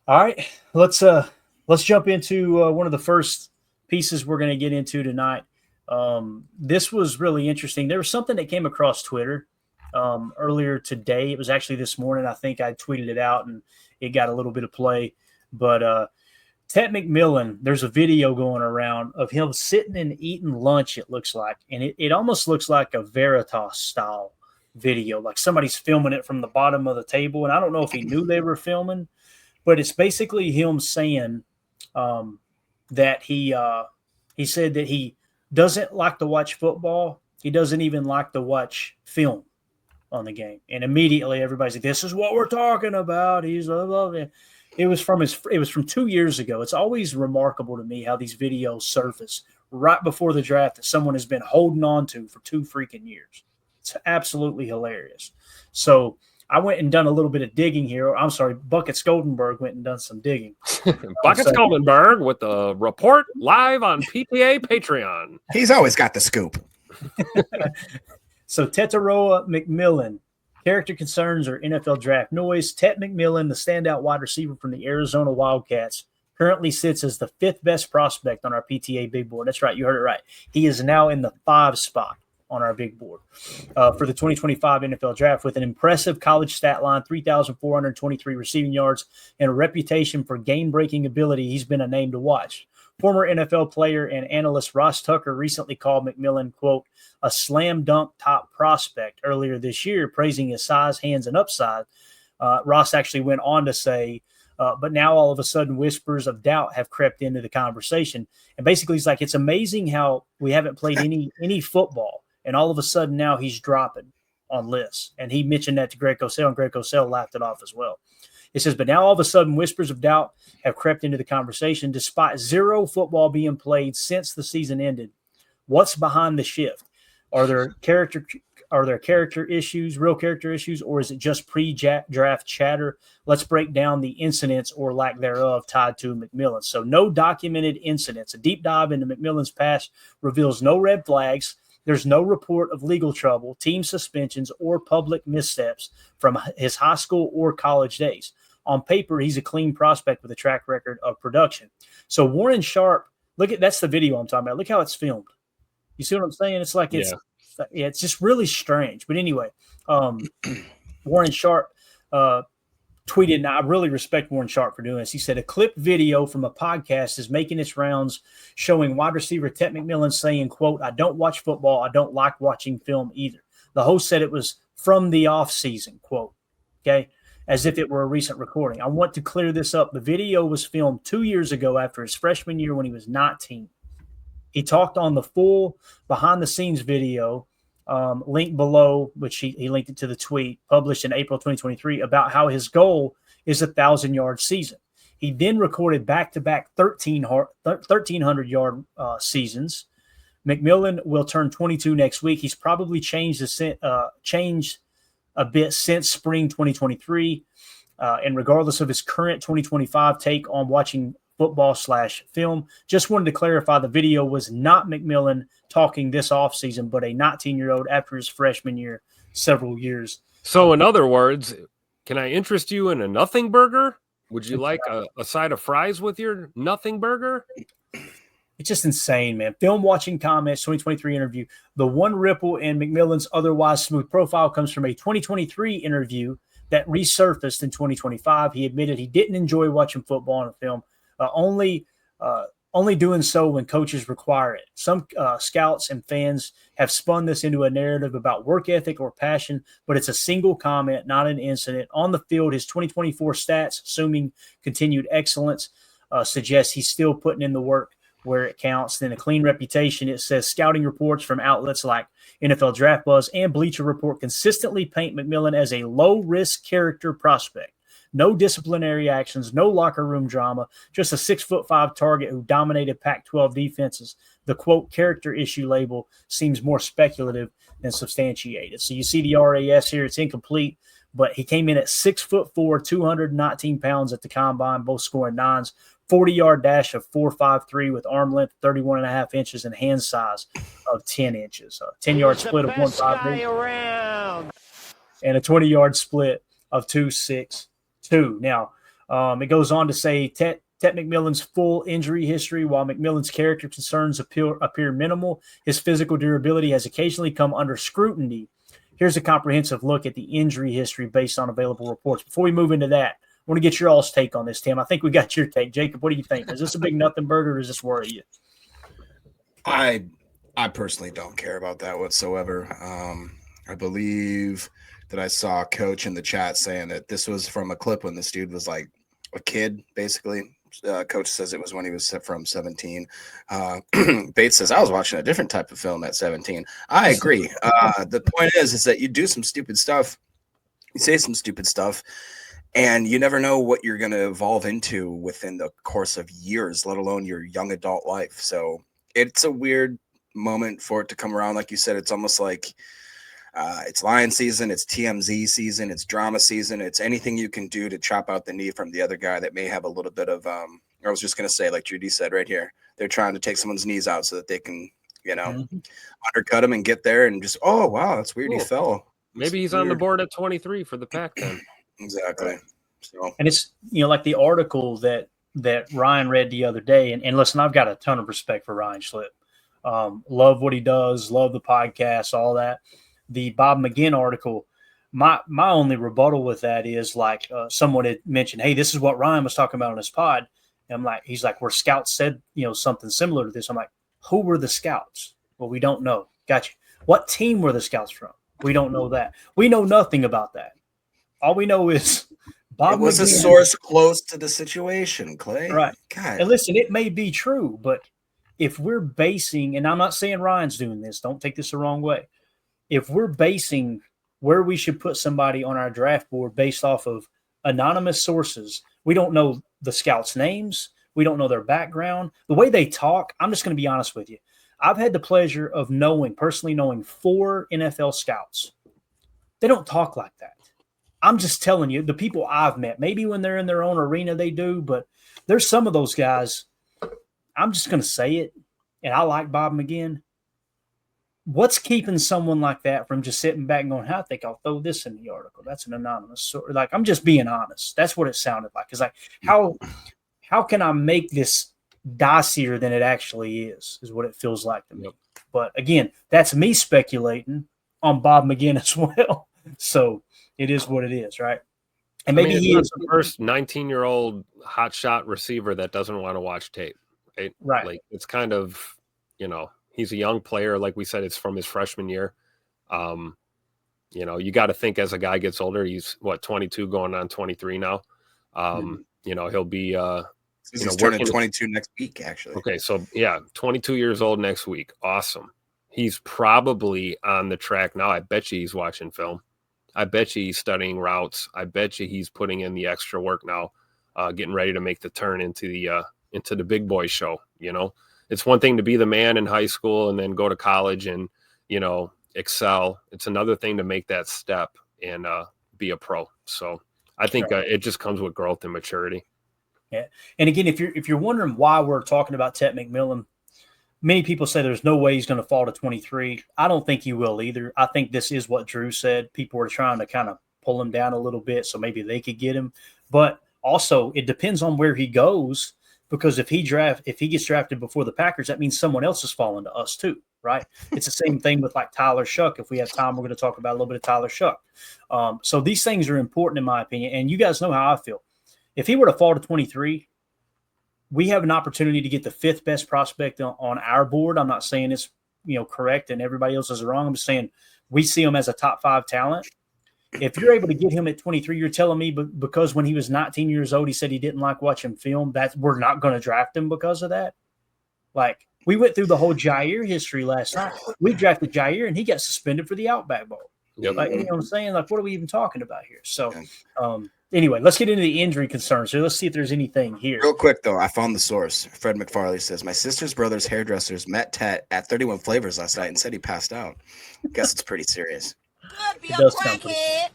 All right, let's jump into one of the first pieces we're going to get into tonight. This was really interesting. There was something that came across Twitter earlier today. It was actually this morning. I think I tweeted it out and it got a little bit of play. But Tet McMillan, there's a video going around of him sitting and eating lunch, it looks like. And it almost looks like a Veritas style video, like somebody's filming it from the bottom of the table. And I don't know if he knew they were filming, but it's basically him saying that he said that he doesn't like to watch football. He doesn't even like to watch film on the game. And immediately everybody's like, "This is what we're talking about." It was from 2 years ago. It's always remarkable to me how these videos surface right before the draft that someone has been holding on to for 2 freaking years. It's absolutely hilarious. So I went and done a little bit of digging here. I'm sorry, Bucket Skoldenberg went and done some digging. Bucket Skoldenberg with the report live on PTA Patreon. He's always got the scoop. So Tetairoa McMillan, character concerns or NFL draft noise. Tet McMillan, the standout wide receiver from the Arizona Wildcats, currently sits as the fifth best prospect on our PTA big board. That's right, you heard it right. He is now in the 5 spot on our big board for the 2025 NFL draft with an impressive college stat line, 3,423 receiving yards, and a reputation for game-breaking ability. He's been a name to watch. Former NFL player and analyst Ross Tucker recently called McMillan, quote, a slam dunk top prospect earlier this year, praising his size, hands, and upside. Ross actually went on to say, but now all of a sudden whispers of doubt have crept into the conversation. And basically he's like, it's amazing how we haven't played any football. And all of a sudden now he's dropping on lists. And he mentioned that to Greg Cosell, and Greg Cosell laughed it off as well. It says, but now all of a sudden whispers of doubt have crept into the conversation despite zero football being played since the season ended. What's behind the shift? Are there character issues, real character issues, or is it just pre-draft chatter? Let's break down the incidents or lack thereof tied to McMillan. So no documented incidents. A deep dive into McMillan's past reveals no red flags. There's no report of legal trouble, team suspensions, or public missteps from his high school or college days. On paper, he's a clean prospect with a track record of production. So Warren Sharp, that's the video I'm talking about. Look how it's filmed. You see what I'm saying? It's like it's just really strange. But anyway, Warren Sharp tweeted, and I really respect Warren Sharp for doing this. He said, a clipped video from a podcast is making its rounds showing wide receiver Tet McMillan saying, quote, I don't watch football. I don't like watching film either. The host said it was from the off season, quote, okay, as if it were a recent recording. I want to clear this up. The video was filmed 2 years ago after his freshman year when he was 19. He talked on the full behind-the-scenes video, link below, which he linked it to the tweet, published in April 2023, about how his goal is a 1,000-yard season. He then recorded back-to-back 1,300-yard seasons. McMillan will turn 22 next week. He's probably changed a bit since spring 2023. And regardless of his current 2025 take on watching football/film. Just wanted to clarify the video was not McMillan talking this offseason, but a 19-year-old after his freshman year several years. So in other words, can I interest you in a nothing burger? Would you like a side of fries with your nothing burger? It's just insane, man. Film watching comments, 2023 interview. The one ripple in McMillan's otherwise smooth profile comes from a 2023 interview that resurfaced in 2025. He admitted he didn't enjoy watching football on film. Only doing so when coaches require it. Some scouts and fans have spun this into a narrative about work ethic or passion, but it's a single comment, not an incident. On the field, his 2024 stats, assuming continued excellence, suggests he's still putting in the work where it counts. Then a clean reputation. It says scouting reports from outlets like NFL Draft Buzz and Bleacher Report consistently paint McMillan as a low-risk character prospect. No disciplinary actions, no locker room drama, just a 6'5" target who dominated Pac-12 defenses. The, quote, character issue label seems more speculative than substantiated. So you see the RAS here, it's incomplete, but he came in at 6'4", 219 pounds at the combine, both scoring nines, 40-yard dash of 4.53 with arm length 31.5 inches and hand size of 10 inches. A 10-yard split of 1.58 and a 20-yard split of 2.62. Now, It goes on to say Tet McMillan's full injury history. While McMillan's character concerns appear minimal, his physical durability has occasionally come under scrutiny. Here's a comprehensive look at the injury history based on available reports. Before we move into that, I want to get your all's take on this, Tim. I think we got your take. Jacob, what do you think? Is this a big nothing burger, or does this worry you? I personally don't care about that whatsoever. I believe that I saw a coach in the chat saying that this was from a clip when this dude was like a kid, basically. Coach says it was when he was from 17. Bates says, I was watching a different type of film at 17. I agree. The point is that you do some stupid stuff. You say some stupid stuff, and you never know what you're going to evolve into within the course of years, let alone your young adult life. So it's a weird moment for it to come around. Like you said, it's almost like it's Lion season, it's TMZ season, it's drama season. It's anything you can do to chop out the knee from the other guy that may have a little bit of, I was just going to say, like Judy said right here, they're trying to take someone's knees out so that they can, undercut him and get there and just, oh, wow, that's weird. Cool. He fell. Maybe he's on the board at 23 for the pack then. Exactly. So, and it's, like the article that Ryan read the other day, and listen, I've got a ton of respect for Ryan Schlip. Love what he does, love the podcast, all that. The Bob McGinn article, my only rebuttal with that is like someone had mentioned, hey, this is what Ryan was talking about on his pod. And I'm like, he's like, where scouts said, something similar to this. I'm like, who were the scouts? Well, we don't know. Gotcha. What team were the scouts from? We don't know that. We know nothing about that. All we know is Bob it was McGinn, a source close to the situation, Clay. Right. God. And listen, it may be true, but if we're basing, and I'm not saying Ryan's doing this, don't take this the wrong way. If we're basing where we should put somebody on our draft board based off of anonymous sources, we don't know the scouts' names. We don't know their background. The way they talk, I'm just going to be honest with you. I've had the pleasure of personally knowing 4 NFL scouts. They don't talk like that. I'm just telling you, the people I've met, maybe when they're in their own arena they do, but there's some of those guys, I'm just going to say it, and I like Bob McGinn. What's keeping someone like that from just sitting back and going, I think I'll throw this in the article. That's an anonymous source. Like, I'm just being honest. That's what it sounded like. It's like, how can I make this dicier than it actually is what it feels like to me. Yep. But again, that's me speculating on Bob McGinn as well. So it is what it is, right? And maybe he is the first 19-year-old hotshot receiver that doesn't want to watch tape. Right. Like, it's kind of, he's a young player. Like we said, it's from his freshman year. You got to think as a guy gets older, he's 22 going on 23 now. He'll be, he's turning 22 next week, actually. Okay. So 22 years old next week. Awesome. He's probably on the track now. I bet you he's watching film. I bet you he's studying routes. I bet you he's putting in the extra work now, getting ready to make the turn into the big boy show. It's one thing to be the man in high school and then go to college and, excel. It's another thing to make that step and be a pro. So I think it just comes with growth and maturity. Yeah. And again, if you're wondering why we're talking about Tet McMillan, many people say there's no way he's going to fall to 23. I don't think he will either. I think this is what Drew said. People were trying to kind of pull him down a little bit so maybe they could get him. But also, it depends on where he goes, because if he gets drafted before the Packers, that means someone else is falling to us too, right? It's the same thing with like Tyler Shuck. If we have time, we're going to talk about a little bit of Tyler Shuck. So these things are important in my opinion, and you guys know how I feel. If he were to fall to 23, we have an opportunity to get the 5th best prospect on our board. I'm not saying it's correct and everybody else is wrong. I'm just saying we see him as a top 5 talent. If you're able to get him at 23, you're telling me because when he was 19 years old, he said he didn't like watching film, that we're not going to draft him because of that? Like, we went through the whole Jair history last night. We drafted Jair and he got suspended for the Outback Bowl. Yep. Like, you know what I'm saying? Like, what are we even talking about here? So, anyway, let's get into the injury concerns. So let's see if there's anything here. Real quick, though, I found the source. Fred McFarley says, my sister's brother's hairdressers met Tet at 31 Flavors last night and said he passed out. Guess it's pretty serious. Could be a crackhead.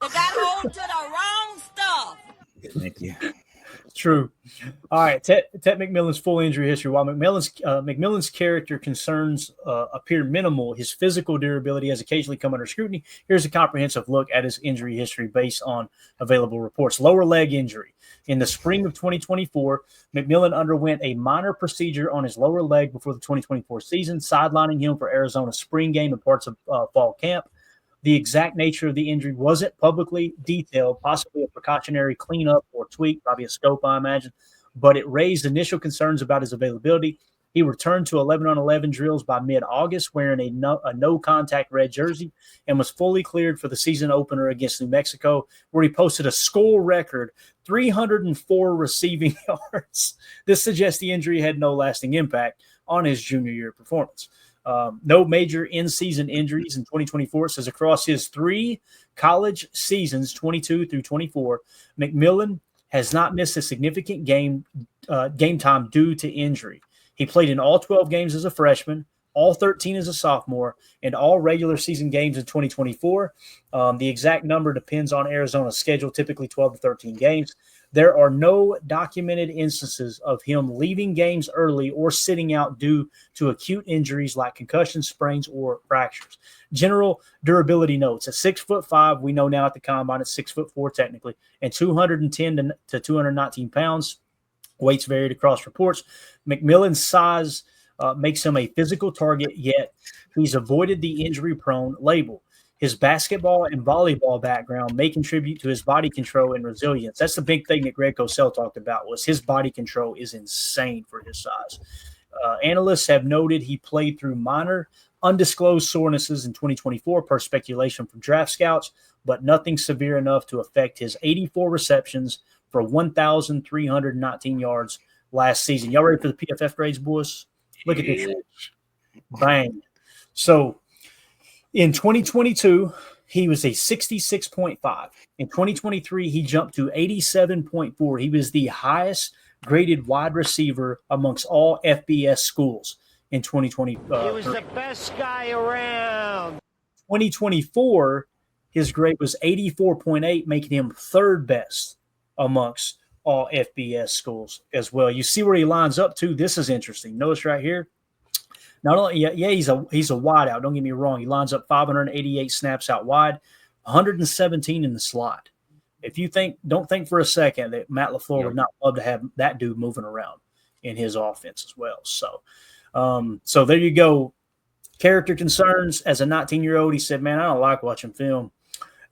Got hold to the wrong stuff. Thank you. True. All right, Ted McMillan's full injury history. While McMillan's character concerns appear minimal, his physical durability has occasionally come under scrutiny. Here's a comprehensive look at his injury history based on available reports. Lower leg injury. In the spring of 2024, McMillan underwent a minor procedure on his lower leg before the 2024 season, sidelining him for Arizona's spring game and parts of fall camp. The exact nature of the injury wasn't publicly detailed, possibly a precautionary cleanup or tweak, probably a scope, I imagine, but it raised initial concerns about his availability. He returned to 11-on-11 drills by mid-August wearing a no-contact red jersey and was fully cleared for the season opener against New Mexico, where he posted a school record 304 receiving yards. This suggests the injury had no lasting impact on his junior year performance. No major in-season injuries in 2024. It says across his 3 college seasons, 22 through 24, McMillan has not missed a significant game time due to injury. He played in all 12 games as a freshman, all 13 as a sophomore, and all regular season games in 2024. The exact number depends on Arizona's schedule, typically 12 to 13 games. There are no documented instances of him leaving games early or sitting out due to acute injuries like concussions, sprains, or fractures. General durability notes: at 6'5", we know now at the combine it's 6'4" technically, and 210 to 219 pounds. Weights varied across reports. McMillan's size makes him a physical target, yet he's avoided the injury-prone label. His basketball and volleyball background may contribute to his body control and resilience. That's the big thing that Greg Cosell talked about, was his body control is insane for his size. Analysts have noted he played through minor undisclosed sorenesses in 2024 per speculation from draft scouts, but nothing severe enough to affect his 84 receptions for 1,319 yards last season. Y'all ready for the PFF grades, boys? Look at this. Bang. So, in 2022, he was a 66.5. In 2023, he jumped to 87.4. He was the highest graded wide receiver amongst all FBS schools in 2020. He was the best guy around. 2024, his grade was 84.8, making him third best amongst all FBS schools as well. You see where he lines up to. This is interesting. Notice right here. Not only, he's a wide out. Don't get me wrong. He lines up 588 snaps out wide, 117 in the slot. If you don't think for a second that Matt LaFleur would not love to have that dude moving around in his offense as well. So there you go. Character concerns as a 19-year-old. He said, "Man, I don't like watching film,"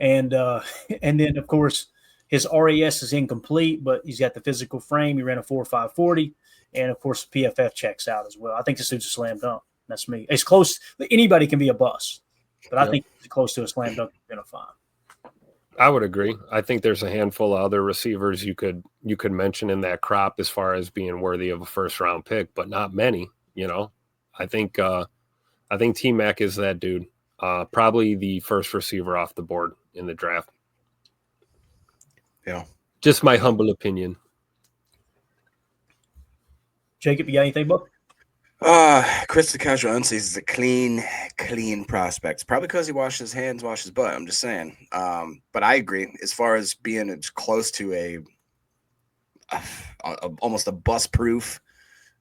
and then of course his RAS is incomplete, but he's got the physical frame. He ran a 4.5 40. And, of course, PFF checks out as well. I think this dude's a slam dunk. That's me. It's close. Anybody can be a bust, but I think it's close to a slam dunk you're going to find. I would agree. I think there's a handful of other receivers you could mention in that crop as far as being worthy of a first-round pick, but not many, I think T-Mac is that dude. Probably the first receiver off the board in the draft. Yeah. Just my humble opinion. Jacob, you got anything, Buck? Chris DeCastro is a clean prospect. Probably because he washed his hands, washed his butt. I'm just saying. But I agree. As far as being as close to a almost a bust-proof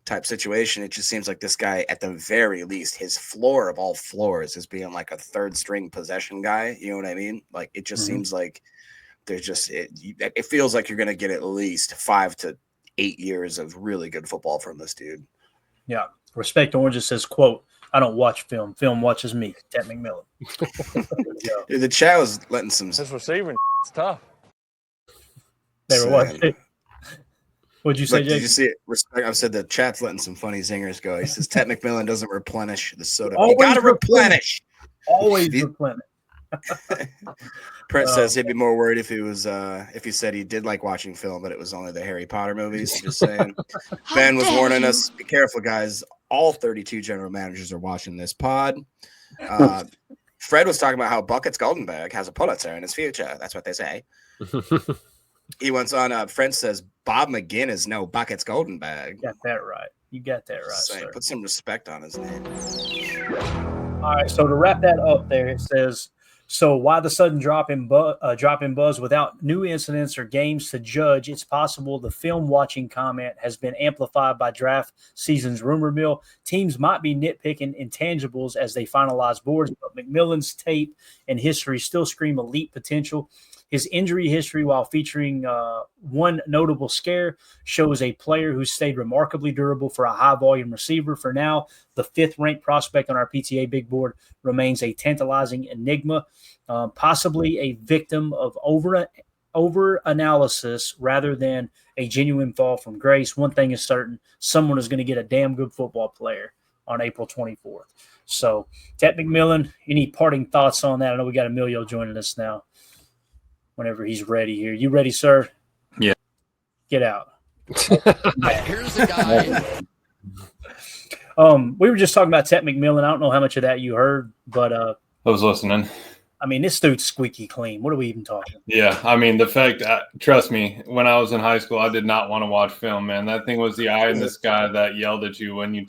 type situation, it just seems like this guy, at the very least, his floor of all floors is being like a third-string possession guy. You know what I mean? Like, it just seems like there's just it feels like you're going to get at least 5 to 8 years of really good football from this dude. Yeah. Respect Orange says, quote, "I don't watch film. Film watches me." Ted McMillan. Dude, the chat was letting some. This receiving it's tough. They were watching. What'd you say, Jake? Did you see it? Respect. I've said the chat's letting some funny zingers go. He says Ted McMillan doesn't replenish the soda. You got to replenish. Always replenish. Brett says he'd be more worried if he said he did like watching film, but it was only the Harry Potter movies. Just saying. Ben was warning us, be careful, guys. All 32 general managers are watching this pod. Fred was talking about how Buckets Goldenberg has a Pulitzer in his future. That's what they say. He went on. Fred says Bob McGinn is no Buckets Goldenberg. You got that right. You got that right. Sir. Put some respect on his name. All right. So to wrap that up, there it says So why the sudden drop in buzz without new incidents or games to judge? It's possible the film watching comment has been amplified by draft season's rumor mill. Teams might be nitpicking intangibles as they finalize boards, but McMillan's tape and history still scream elite potential. His injury history, while featuring one notable scare, shows a player who stayed remarkably durable for a high-volume receiver. For now, the fifth-ranked prospect on our PTA big board remains a tantalizing enigma, possibly a victim of over-analysis rather than a genuine fall from grace. One thing is certain, someone is going to get a damn good football player on April 24th. So, Tet McMillan, any parting thoughts on that? I know we got Emilio joining us now. Whenever he's ready here. You ready, sir? Yeah. Get out. Here's the guy. We were just talking about Tet McMillan. I don't know how much of that you heard, but I was listening. I mean, this dude's squeaky clean. What are we even talking? Yeah, I mean, the fact, trust me, when I was in high school, I did not want to watch film, man. That thing was the eye in the sky that yelled at you when you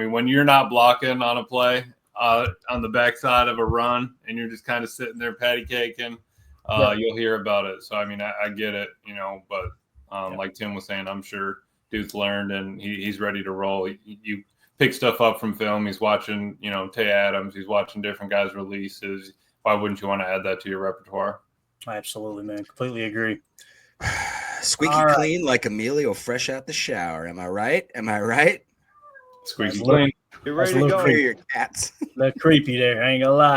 when you're not blocking on a play on the backside of a run and you're just kind of sitting there patty caking. You'll hear about it. So, I mean, I get it, but like Tim was saying, I'm sure dude's learned and he's ready to roll. You pick stuff up from film. He's watching, Tay Adams. He's watching different guys' releases. Why wouldn't you want to add that to your repertoire? Absolutely, man. Completely agree. Squeaky clean like Emilio fresh out the shower. Am I right? Squeaky clean. You're ready to go. Your cats. A little creepy there. I ain't gonna lie.